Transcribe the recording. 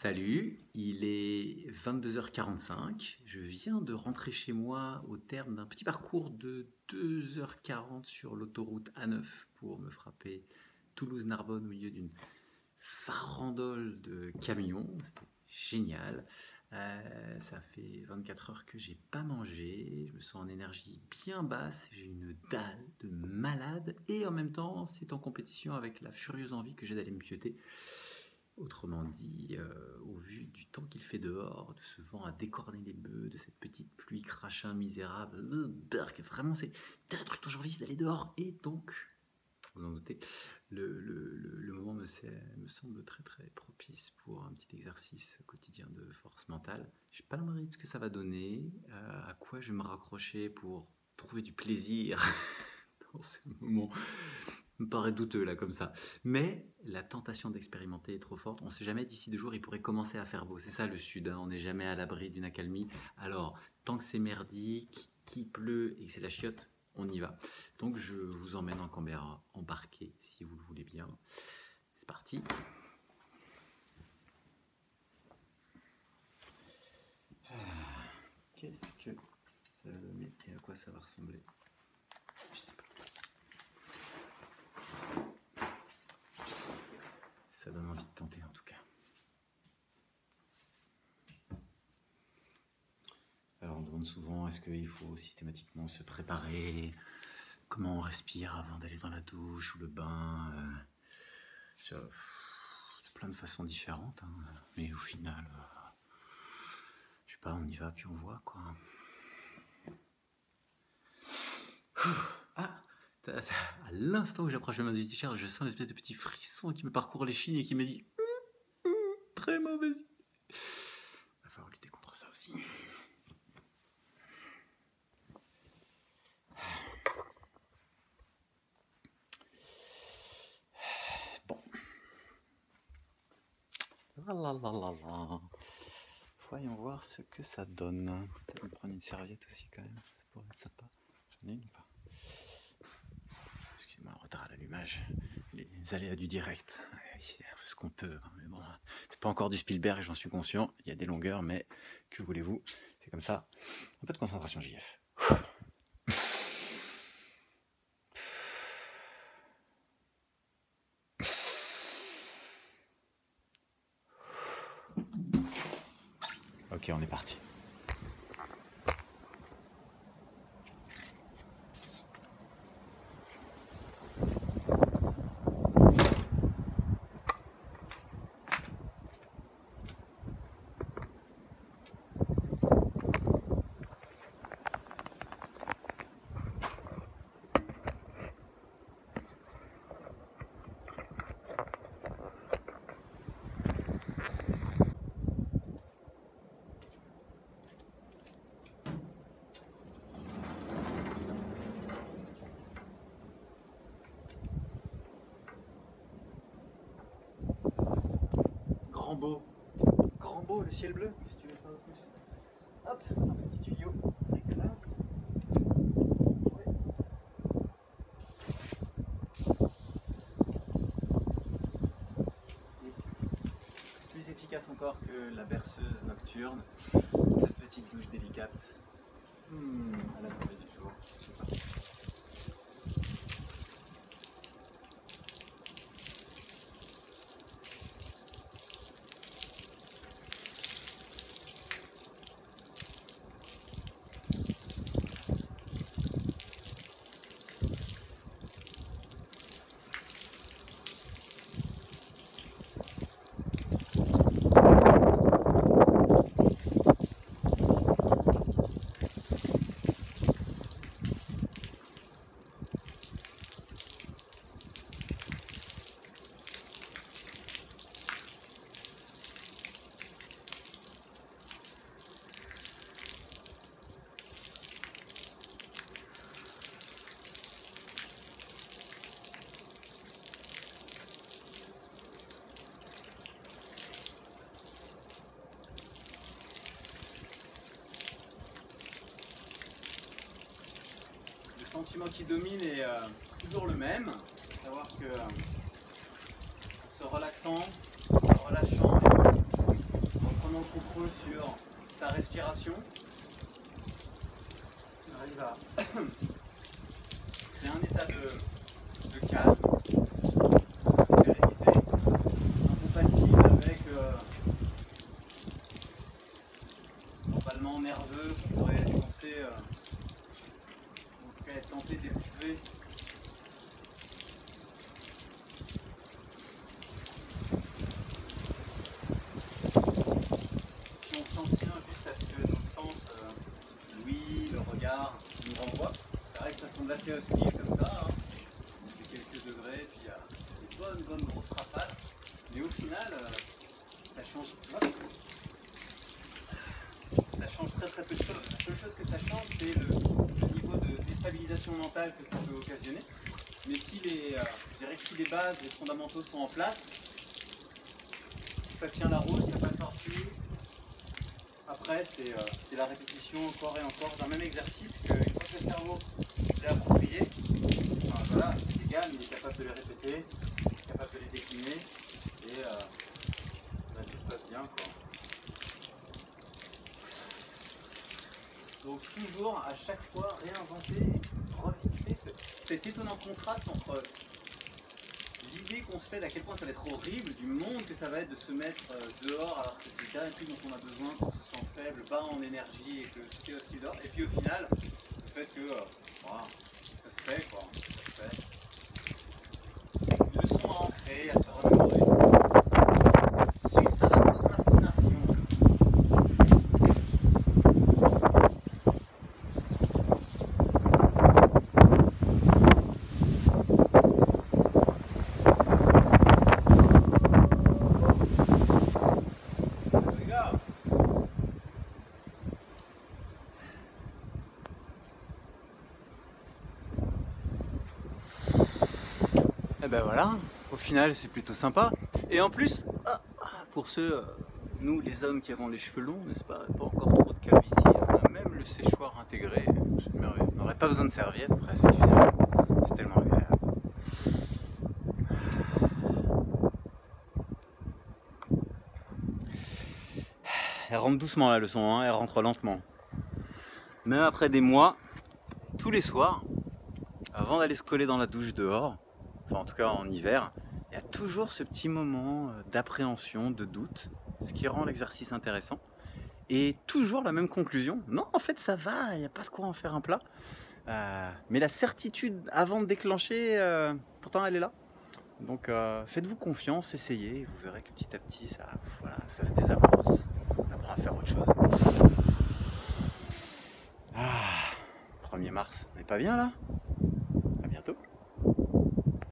Salut, il est 22h45. Je viens de rentrer chez moi au terme d'un petit parcours de 2h40 sur l'autoroute A9 pour me frapper Toulouse-Narbonne au milieu d'une farandole de camions. C'était génial. Ça fait 24 heures que j'ai pas mangé. Je me sens en énergie bien basse. J'ai une dalle de malade et en même temps, c'est en compétition avec la furieuse envie que j'ai d'aller me pioter. Autrement dit, au vu du temps qu'il fait dehors, de ce vent à décorner les bœufs, de cette petite pluie crachin misérable, vraiment c'est un truc dont j'ai envie, c'est d'aller dehors. Et donc, vous en doutez, le moment me semble très très propice pour un petit exercice quotidien de force mentale. Je n'ai pas l'idée de ce que ça va donner, à quoi je vais me raccrocher pour trouver du plaisir dans ce moment me paraît douteux là comme ça. Mais la tentation d'expérimenter est trop forte. On ne sait jamais, d'ici 2 jours, il pourrait commencer à faire beau. C'est ça le sud, hein. On n'est jamais à l'abri d'une accalmie. Alors, tant que c'est merdique, qu'il pleut et que c'est la chiotte, on y va. Donc je vous emmène en Canberra, embarqué si vous le voulez bien. C'est parti. Qu'est-ce que ça va donner et à quoi ça va ressembler? Je sais pas. Ça donne envie de tenter en tout cas. Alors on demande souvent, est-ce qu'il faut systématiquement se préparer? Comment on respire avant d'aller dans la douche ou le bain? Plein de façons différentes, hein. Mais au final, je sais pas, on y va puis on voit quoi. Ah, à l'instant où j'approche la main du t-shirt, je sens l'espèce de petit frisson qui me parcourt les chines et qui me dit très mauvaise idée. Va falloir lutter contre ça aussi. Bon. Voyons voir ce que ça donne. Peut-être me prendre une serviette aussi quand même, ça pourrait être sympa. J'en ai une ou pas? Excusez-moi, retard à l'allumage. Les aléas du direct. On fait ce qu'on peut, hein, mais bon, c'est pas encore du Spielberg, j'en suis conscient. Il y a des longueurs, mais que voulez-vous? C'est comme ça. Un peu de concentration, JF. Ok, on est parti. Grand beau, le ciel bleu, si tu veux faire de plus. Hop, un petit tuyau dégueulasse. Ouais. Et plus efficace encore que la berceuse nocturne, cette petite douche délicate. À la tombée du jour, je sais pas. Le sentiment qui domine est toujours le même, à savoir que en se relaxant, en relâchant, C'est un état de calme, de sérénité, incompatible avec l'emballement nerveux qu'on pourrait être censé, en tout cas être tenté d'éprouver. Si on s'en tient juste à ce que nos sens, l'ouïe, le regard, nous renvoient, c'est vrai que ça semble assez hostile comme ça, hein. Il fait quelques degrés, puis il y a des bonnes grosses rafales, mais au final, ça change, ça change très peu de choses. La seule chose que ça change, c'est le niveau de déstabilisation mentale que ça peut occasionner. Mais si je dirais que si les bases, les fondamentaux sont en place, ça tient la route, il n'y a pas de tortue. Après, c'est la répétition encore et encore d'un même exercice que une fois que le cerveau l'est approprié, enfin, voilà, c'est égal, il est capable de les répéter, capable de les décliner, et bah, tout se passe bien, quoi. Donc toujours, à chaque fois, réinventer, revisiter cet étonnant contraste entre l'idée qu'on se fait d'à quel point ça va être horrible, du monde que ça va être de se mettre dehors alors que c'est le dernier truc dont on a besoin pour se sentir faible, bas en énergie et que c'est aussi dehors. Et puis au final, le fait que voilà, ça se fait quoi, ça se fait. Une leçon à ancrer, à se remémorer. Suisse à la procrastination. Et ben voilà, au final c'est plutôt sympa. Et en plus, pour ceux, nous les hommes qui avons les cheveux longs, n'est-ce pas, pas encore trop de calvitie, on a même le séchoir intégré. C'est merveilleux. On n'aurait pas besoin de serviette presque finalement. C'est tellement agréable. Elle rentre doucement la leçon, hein, elle rentre lentement. Même après des mois, tous les soirs, avant d'aller se coller dans la douche dehors, enfin en tout cas en hiver, il y a toujours ce petit moment d'appréhension, de doute, ce qui rend l'exercice intéressant. Et toujours la même conclusion, non en fait ça va, il n'y a pas de quoi en faire un plat. Mais la certitude avant de déclencher, pourtant elle est là. Donc faites-vous confiance, essayez, vous verrez que petit à petit ça se désamorce, on apprend à faire autre chose. 1er mars, on n'est pas bien là ?